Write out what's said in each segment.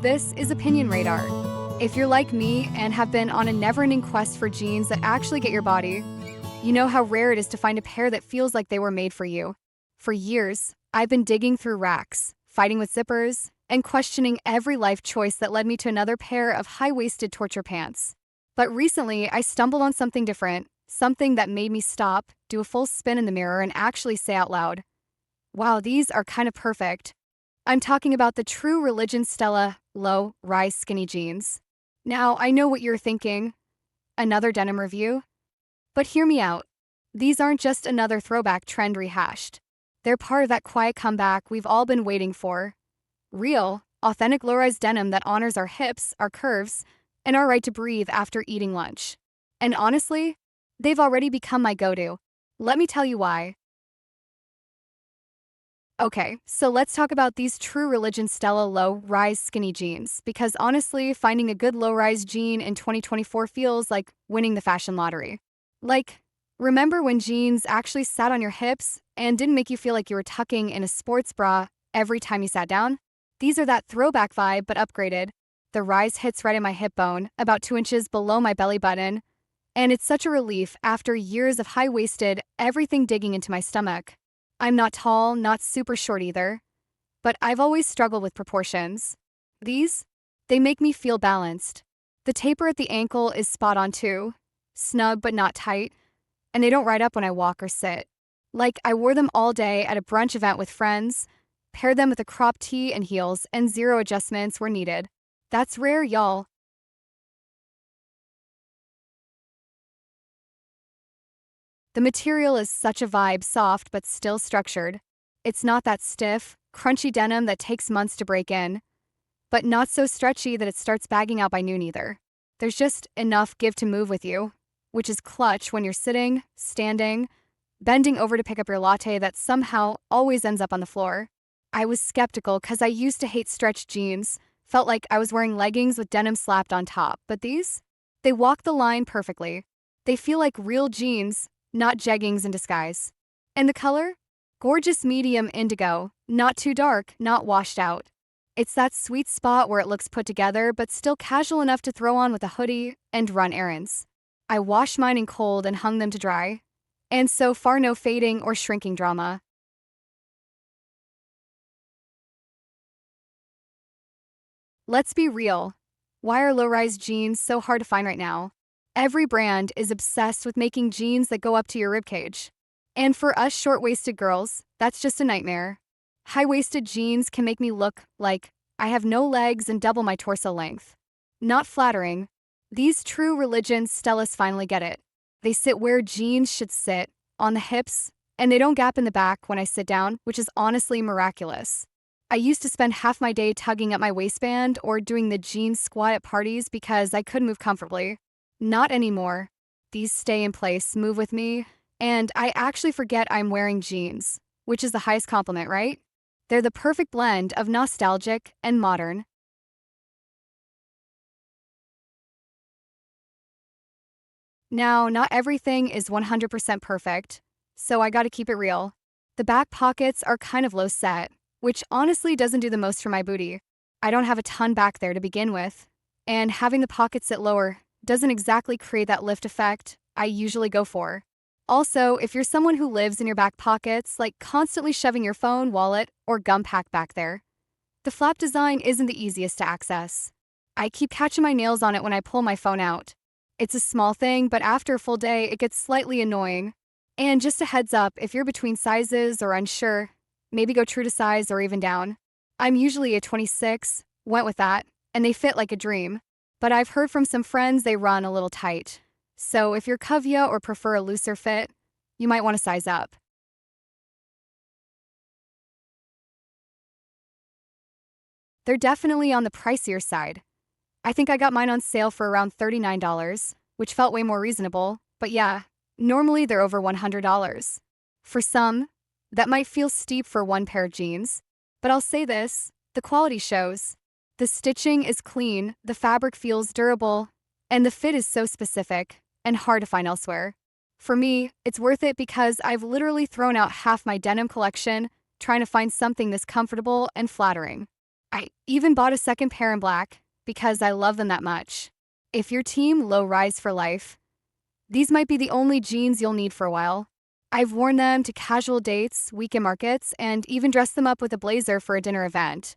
this is Opinion Radar. If you're like me and have been on a never-ending quest for jeans that actually get your body, you know how rare it is to find a pair that feels like they were made for you. For years, I've been digging through racks, fighting with zippers, and questioning every life choice that led me to another pair of high-waisted torture pants. But recently, I stumbled on something different, something that made me stop, do a full spin in the mirror, and actually say out loud, wow, these are kind of perfect. I'm talking about the True Religion Stella low-rise skinny jeans. Now, I know what you're thinking. Another denim review? But hear me out. These aren't just another throwback trend rehashed. They're part of that quiet comeback we've all been waiting for. Real, authentic low-rise denim that honors our hips, our curves, and our right to breathe after eating lunch. And honestly, they've already become my go-to. Let me tell you why. Okay, so let's talk about these True Religion Stella low-rise skinny jeans, because honestly, finding a good low-rise jean in 2024 feels like winning the fashion lottery. Like, remember when jeans actually sat on your hips and didn't make you feel like you were tucking in a sports bra every time you sat down? These are that throwback vibe, but upgraded. The rise hits right in my hip bone, about 2 inches below my belly button, and it's such a relief after years of high-waisted everything digging into my stomach. I'm not tall, not super short either, but I've always struggled with proportions. These, they make me feel balanced. The taper at the ankle is spot on too, snug but not tight, and they don't ride up when I walk or sit. Like I wore them all day at a brunch event with friends, paired them with a crop tee and heels, and zero adjustments were needed. That's rare, y'all. The material is such a vibe, soft but still structured. It's not that stiff, crunchy denim that takes months to break in, but not so stretchy that it starts bagging out by noon either. There's just enough give to move with you, which is clutch when you're sitting, standing, bending over to pick up your latte that somehow always ends up on the floor. I was skeptical because I used to hate stretched jeans, felt like I was wearing leggings with denim slapped on top, but these? They walk the line perfectly. They feel like real jeans, not jeggings in disguise. And the color? Gorgeous medium indigo, not too dark, not washed out. It's that sweet spot where it looks put together but still casual enough to throw on with a hoodie and run errands. I washed mine in cold and hung them to dry. And so far no fading or shrinking drama. Let's be real. Why are low-rise jeans so hard to find right now? Every brand is obsessed with making jeans that go up to your ribcage. And for us short-waisted girls, that's just a nightmare. High-waisted jeans can make me look like I have no legs and double my torso length. Not flattering. These True Religion Stellas finally get it. They sit where jeans should sit, on the hips, and they don't gap in the back when I sit down, which is honestly miraculous. I used to spend half my day tugging at my waistband or doing the jean squat at parties because I couldn't move comfortably. Not anymore. These stay in place, move with me, and I actually forget I'm wearing jeans, which is the highest compliment, right? They're the perfect blend of nostalgic and modern. Now, not everything is 100% perfect, so I gotta keep it real. The back pockets are kind of low set, which honestly doesn't do the most for my booty. I don't have a ton back there to begin with, and having the pockets sit lower doesn't exactly create that lift effect I usually go for. Also, if you're someone who lives in your back pockets, like constantly shoving your phone, wallet, or gum pack back there, the flap design isn't the easiest to access. I keep catching my nails on it when I pull my phone out. It's a small thing, but after a full day, it gets slightly annoying. And just a heads up, if you're between sizes or unsure, maybe go true to size or even down. I'm usually a 26, went with that, and they fit like a dream. But I've heard from some friends they run a little tight. So if you're cuvia or prefer a looser fit, you might want to size up. They're definitely on the pricier side. I think I got mine on sale for around $39, which felt way more reasonable, but yeah, normally they're over $100. For some, that might feel steep for one pair of jeans, but I'll say this, the quality shows. The stitching is clean, the fabric feels durable, and the fit is so specific and hard to find elsewhere. For me, it's worth it because I've literally thrown out half my denim collection trying to find something this comfortable and flattering. I even bought a second pair in black because I love them that much. If you're team low rise for life, these might be the only jeans you'll need for a while. I've worn them to casual dates, weekend markets, and even dressed them up with a blazer for a dinner event.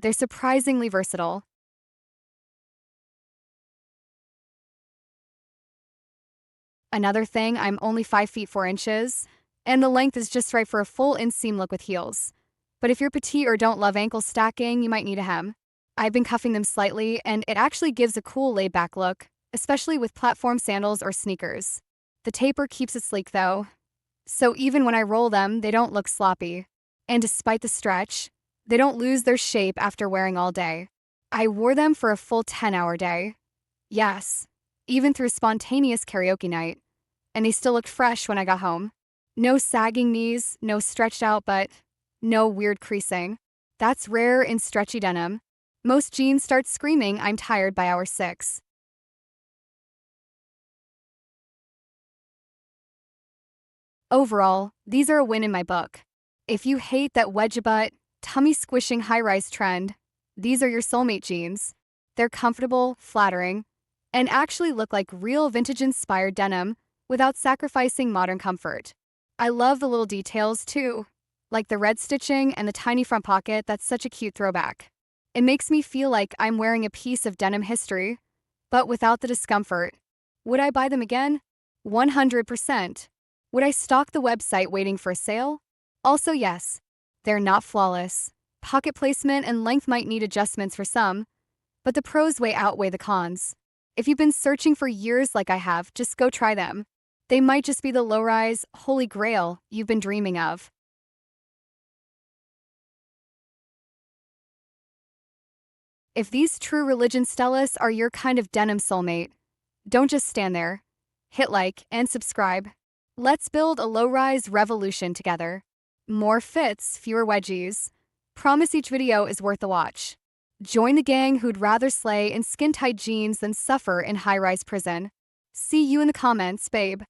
They're surprisingly versatile. Another thing, I'm only 5 feet 4 inches, and the length is just right for a full inseam look with heels. But if you're petite or don't love ankle stacking, you might need a hem. I've been cuffing them slightly, and it actually gives a cool laid back look, especially with platform sandals or sneakers. The taper keeps it sleek though, so even when I roll them, they don't look sloppy. And despite the stretch, they don't lose their shape after wearing all day. I wore them for a full 10-hour day. Yes, even through spontaneous karaoke night. And they still looked fresh when I got home. No sagging knees, no stretched out butt, no weird creasing. That's rare in stretchy denim. Most jeans start screaming, "I'm tired" by hour 6. Overall, these are a win in my book. If you hate that wedge butt, tummy squishing high rise trend, these are your soulmate jeans. They're comfortable, flattering, and actually look like real vintage inspired denim without sacrificing modern comfort. I love the little details too, like the red stitching and the tiny front pocket that's such a cute throwback. It makes me feel like I'm wearing a piece of denim history, but without the discomfort. Would I buy them again? 100%. Would I stalk the website waiting for a sale? Also, yes. They're not flawless. Pocket placement and length might need adjustments for some, but the pros way outweigh the cons. If you've been searching for years like I have, just go try them. They might just be the low-rise, holy grail you've been dreaming of. If these true religion Stellas are your kind of denim soulmate, don't just stand there. Hit like and subscribe. Let's build a low-rise revolution together. More fits, fewer wedgies. Promise each video is worth a watch. Join the gang who'd rather slay in skin-tight jeans than suffer in high-rise prison. See you in the comments, babe.